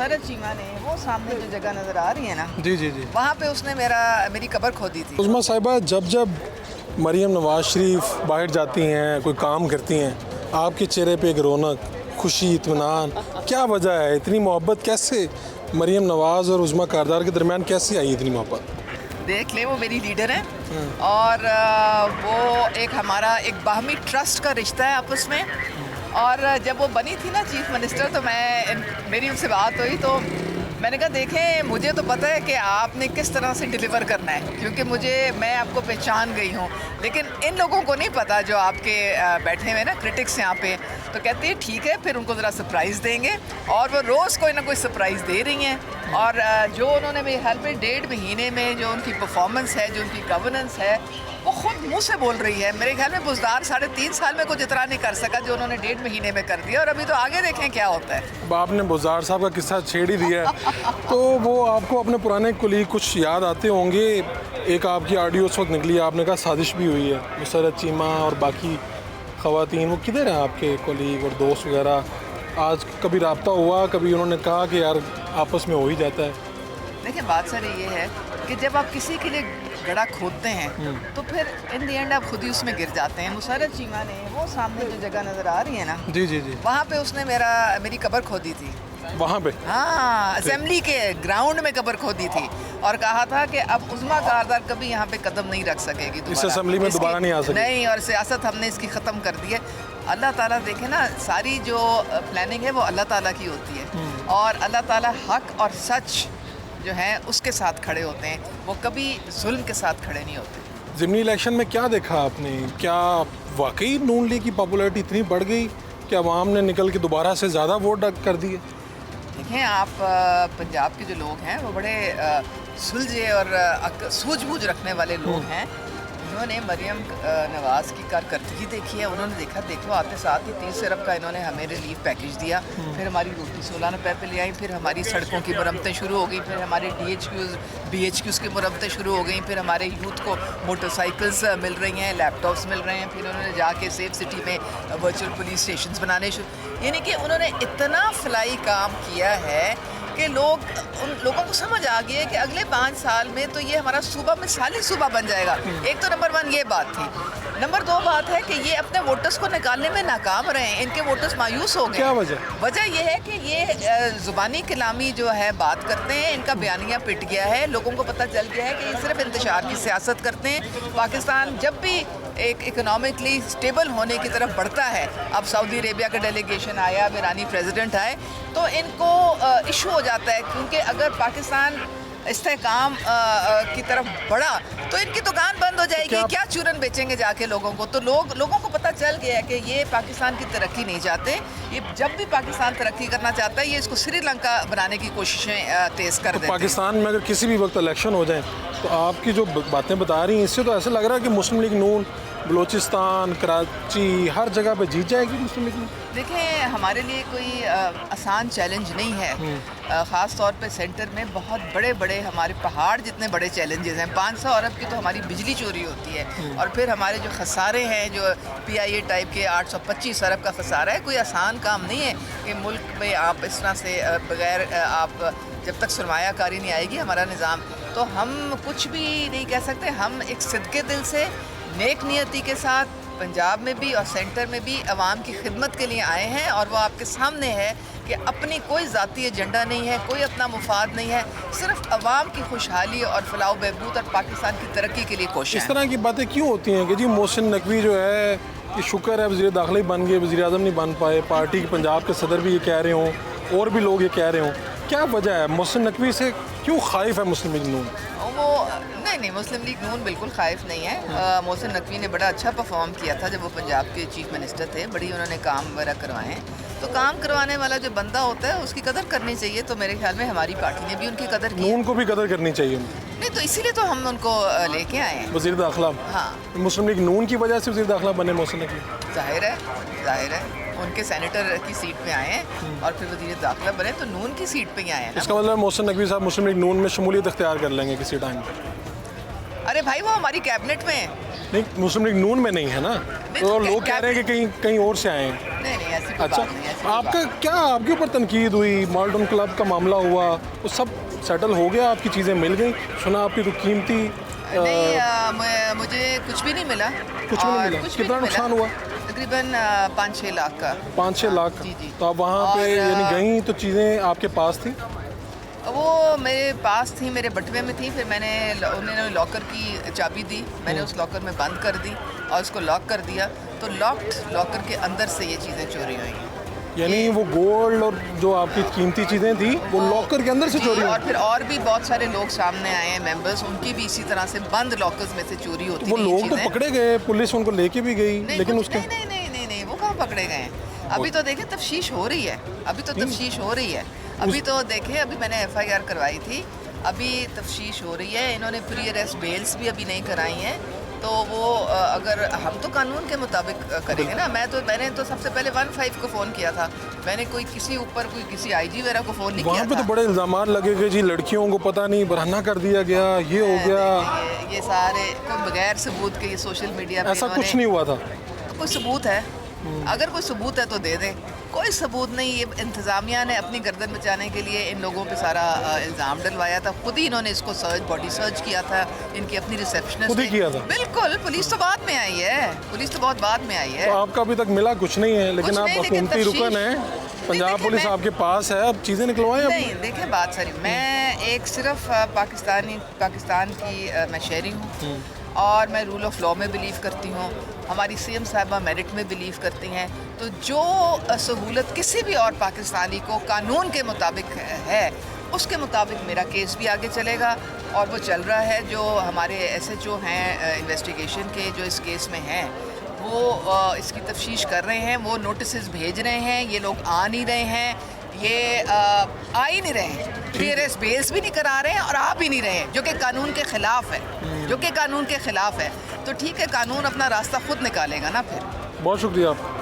मुसरत चीमा ने वो सामने जो जगह नज़र आ रही है ना, जी जी जी, वहाँ पे उसने मेरी कब्र खोदी थी। उज़्मा साहिबा, जब जब मरीम नवाज़ शरीफ बाहर जाती हैं, कोई काम करती हैं, आपके चेहरे पे एक रौनक, खुशी, इत्मीनान, क्या वजह है? इतनी मोहब्बत कैसे मरीम नवाज़ और उज़्मा कारदार के दरमियान कैसे आई इतनी मोहब्बत? देख ले, वो मेरी लीडर है और वो एक हमारा एक बाहमी ट्रस्ट का रिश्ता है आपस में। और जब वो बनी थी ना चीफ मिनिस्टर, तो मेरी उनसे बात हुई तो मैंने कहा देखें, मुझे तो पता है कि आपने किस तरह से डिलीवर करना है, क्योंकि मैं आपको पहचान गई हूँ, लेकिन इन लोगों को नहीं पता जो आपके बैठे हुए ना क्रिटिक्स यहाँ पे। तो कहती है ठीक है, फिर उनको ज़रा सरप्राइज़ देंगे, और वो रोज़ कोई ना कोई सरप्राइज़ दे रही हैं। और जो उन्होंने मेरे ख्याल में 1.5 महीने में जो उनकी परफॉर्मेंस है, जो उनकी गवर्नेंस है, वो खुद मुंह से बोल रही है। मेरे ख्याल में बुज़दार 3.5 साल में कुछ इतना नहीं कर सका जो उन्होंने 1.5 महीने में कर दिया, और अभी तो आगे देखें क्या होता है। अब आपने बुज़दार साहब का किस्सा छेड़ ही दिया है तो वो आपको अपने पुराने कुलीग कुछ याद आते होंगे। एक आपकी ऑडियो उस वक्त निकली, आपने कहा साजिश भी हुई है, मुसरत चीमा और बाकी ख़वातीन, वो किधर हैं आपके कुलीग और दोस्त वगैरह? आज कभी रब्ता हुआ, कभी उन्होंने कहा कि यार आपस में हो ही जाता है? देखिए, बात सारी ये है कि जब आप किसी के लिए गड्ढा खोदते हैं तो फिर इन दी एंड आप खुद ही उसमें गिर जाते हैं। मुसरत चीमा ने वो सामने जो जगह नज़र आ रही है ना, जी जी जी, वहाँ पे उसने मेरी कब्र खोदी थी। वहाँ पे? हाँ, असेंबली के ग्राउंड में कब्र खोदी थी, और कहा था कि अब उज़्मा कारदार कभी यहाँ पे कदम नहीं रख सकेगी इस असेंबली में दोबारा नहीं आ सकेगी। नहीं, और सियासत हमने इसकी ख़त्म कर दी है। अल्लाह ताला देखे ना, सारी जो प्लानिंग है वो अल्लाह ताला की होती है, और अल्लाह ताला हक और सच जो है उसके साथ खड़े होते हैं, वो कभी जुल्म के साथ खड़े नहीं होते। ज़िमनी इलेक्शन में क्या देखा आपने? क्या वाकई नून लीग की पॉपुलैरिटी इतनी बढ़ गई कि अवाम ने निकल के दोबारा से ज़्यादा वोट कर दिए? देखें आप, पंजाब के जो लोग हैं वो बड़े सुलझे और सूझबूझ रखने वाले लोग हैं। उन्होंने मरीम नवाज़ की कारकर्दगी देखी है। उन्होंने देखो आते साथ ही 30 अरब का इन्होंने हमें रिलीफ पैकेज दिया, फिर हमारी रोटी 16 रुपये पे ले आई, फिर हमारी सड़कों की मरम्मतें शुरू हो गई, फिर हमारे BHQs की मरम्मतें शुरू हो गई, फिर हमारे यूथ को मोटरसाइकिल्स मिल रही हैं, लैपटॉप्स मिल रहे हैं, फिर उन्होंने जाके सेफ सिटी में वर्चुअल पुलिस स्टेशन बनाने शुरू, यानी कि उन्होंने इतना फलाई काम किया है कि उन लोगों को समझ आ गई है कि अगले 5 साल में तो ये हमारा सूबा मिसाली सूबा बन जाएगा। एक तो नंबर 1 ये बात थी। नंबर 2 बात है कि ये अपने वोटर्स को निकालने में नाकाम रहे हैं, इनके वोटर्स मायूस हो गए। क्या वजह? वजह ये है कि ये ज़ुबानी कलामी जो है बात करते हैं, इनका बयानिया पिट गया है, लोगों को पता चल गया है कि ये सिर्फ इंतशार की सियासत करते हैं। पाकिस्तान जब भी एक इकोनॉमिकली स्टेबल होने की तरफ बढ़ता है, अब सऊदी अरेबिया का डेलीगेशन आया, अब ईरानी प्रेसिडेंट आए, तो इनको इशू हो जाता है, क्योंकि अगर पाकिस्तान इस्तेहकाम की तरफ बढ़ा तो इनकी दुकान बंद हो जाएगी। क्या चूरन बेचेंगे जाके लोगों को? तो लोगों को पता चल गया है कि ये पाकिस्तान की तरक्की नहीं चाहते। ये जब भी पाकिस्तान तरक्की करना चाहता है, ये इसको श्रीलंका बनाने की कोशिशें तेज़ कर देते हैं। पाकिस्तान में अगर किसी भी वक्त इलेक्शन हो जाए तो आपकी जो बातें बता रही हैं, इससे तो ऐसा लग रहा है कि मुस्लिम लीग नून बलूचिस्तान, कराची, हर जगह पे जीत जाएगी मुस्लिम लीग नून। देखें, हमारे लिए कोई आसान चैलेंज नहीं है। ख़ास तौर पे सेंटर में बहुत बड़े बड़े हमारे पहाड़ जितने बड़े चैलेंजेस हैं। 500 अरब की तो हमारी बिजली चोरी होती है, और फिर हमारे जो खसारे हैं, जो PIA टाइप के 825 अरब का खसारा है, कोई आसान काम नहीं है कि मुल्क में आप इस तरह से बग़ैर आप जब तक सरमायाकारी नहीं आएगी हमारा निज़ाम, तो हम कुछ भी नहीं कह सकते। हम एक सिद्के दिल से, नेक नियति के साथ पंजाब में भी और सेंटर में भी अवाम की खिदमत के लिए आए हैं, और वो आपके सामने है कि अपनी कोई ज़ाती एजेंडा नहीं है, कोई अपना मुफाद नहीं है, सिर्फ अवाम की खुशहाली और फलाह बहबूद और पाकिस्तान की तरक्की के लिए कोशिश। इस तरह की बातें क्यों होती हैं कि जी मोहसिन नकवी जो है कि शुक्र है वज़ीर दाखिला ही बन गए, वज़ीर आज़म नहीं बन पाए, पार्टी के पंजाब के सदर भी ये कह रहे हों और भी लोग ये कह रहे हों, क्या वजह है? मोहसिन नकवी से क्यों खाइफ है मुस्लिम लीग नून? वो नहीं, मुस्लिम लीग नून बिल्कुल खाइफ नहीं है। मोहसिन नकवी ने बड़ा अच्छा परफॉर्म किया था जब वो पंजाब के चीफ मिनिस्टर थे, बड़ी उन्होंने काम वगैरह करवाए हैं। तो काम करवाने वाला जो बंदा होता है उसकी कदर करनी चाहिए, तो मेरे ख्याल में हमारी पार्टी ने भी उनकी कदर की। नून को भी कदर करनी चाहिए। नहीं, तो इसीलिए तो हम उनको लेके आए हैं। वज़ीर दाखिला, हाँ, मुस्लिम लीग नून की वजह से वज़ीर दाखिला बने मोहसिन नकवी? जाहिर है उनके सेनेटर की सीट पे आए हैं और फिर वज़ीर दाखिला बने, तो नून की सीट पे ही आए हैं ना। इसका मतलब मोहसिन नकवी साहब मुस्लिम लीग नून में शमूलियत इख्तियार कर लेंगे किसी टाइम पर? अरे भाई, वो हमारी कैबिनेट में नहीं, मुस्लिम लीग नून में नहीं है ना, तो लोग कह रहे हैं कि कहीं और से आए हैं। नहीं, ऐसी कोई अच्छा, बात नहीं है, ऐसी कोई आपका बात क्या आपके ऊपर तनकीद हुई, माल्टन क्लब का मामला हुआ, वो सब सेटल हो गया, आपकी चीज़ें मिल गई? सुना आपकी कोई कीमती नहीं, मुझे कुछ भी नहीं मिला। कुछ भी नहीं और मिला? कुछ भी कितना नहीं मिला। नुकसान हुआ? तकरीबन 5-6 लाख का। 5-6 लाख? जी, जी। तो आप वहाँ पे और, यानी गई तो चीज़ें आपके पास थी? वो मेरे पास थी, मेरे बटुए में थी। फिर उन्होंने लॉकर की चाबी दी, मैंने उस लॉकर में बंद कर दी और उसको लॉक कर दिया। तो लॉक्ड लॉकर के अंदर से ये चीज़ें चोरी हुई हैं। यानी वो गोल्ड और जो आपकी कीमती चीज़ें थी वो लॉकर के अंदर से जी, चोरी हुई? और फिर और भी बहुत सारे लोग सामने आए हैं, मेंबर्स, उनकी भी इसी तरह से बंद लॉकर्स में से चोरी होती वो रही लोग तो चीज़ें। पकड़े गए, पुलिस उनको लेके भी गई, नहीं, लेकिन कुछ उसके नहीं, वो कहाँ पकड़े गए हैं? अभी तो देखें तफ्तीश हो रही है, अभी तो तफ्तीश हो रही है। अभी तो देखें, अभी मैंने FIR करवाई थी, अभी तफ्तीश हो रही है। इन्होंने प्री अरेस्ट बेल्स भी अभी नहीं कराई हैं। तो वो अगर हम तो कानून के मुताबिक करेंगे ना। मैंने तो सबसे पहले 15 को फ़ोन किया था। मैंने कोई किसी IG वगैरह को फ़ोन नहीं किया वहाँ पे था। तो बड़े इल्ज़ामात लगे कि जी लड़कियों को पता नहीं बरहना कर दिया गया, ये हो गया। ये सारे कोई बगैर सबूत के ये सोशल मीडिया पे ऐसा कुछ इन्होंने- नहीं हुआ था? कोई सबूत है? अगर कोई सबूत है तो दे दें। कोई सबूत नहीं। ये इंतज़ामिया ने अपनी गर्दन बचाने के लिए इन लोगों पे सारा इल्ज़ाम डलवाया था। खुद ही इन्होंने इसको बॉडी सर्च किया था। इनकी अपनी रिसेप्शनिस्ट खुद ही किया था? बिल्कुल। पुलिस तो बाद में आई है, पुलिस तो बहुत बाद में आई है। तो आपका अभी तक मिला कुछ नहीं है, लेकिन कुछ आप नहीं, लेकिन हुकूमती रुकन तफ्तीश- है, पंजाब देखें, पुलिस मैं- आपके पास है, अब चीज़ें निकलवाएं। नहीं, देखें बात सारी, मैं एक सिर्फ पाकिस्तान की मैं शहरी हूँ और मैं रूल ऑफ लॉ में बिलीव करती हूँ। हमारी CM साहिबा मेरिट में बिलीव करती हैं। तो जो सहूलत किसी भी और पाकिस्तानी को कानून के मुताबिक है, उसके मुताबिक मेरा केस भी आगे चलेगा और वो चल रहा है। जो हमारे SHO हैं इन्वेस्टिगेशन के, जो इस केस में हैं, वो इसकी तफ्तीश कर रहे हैं। वो नोटिस भेज रहे हैं, ये लोग आ नहीं रहे हैं, ये आ ही नहीं रहे हैं। PRS बेल्स भी नहीं करा रहे हैं और आ भी नहीं रहे हैं, जो कि कानून के ख़िलाफ़ है, तो ठीक है, कानून अपना रास्ता खुद निकालेगा ना फिर। बहुत शुक्रिया आप।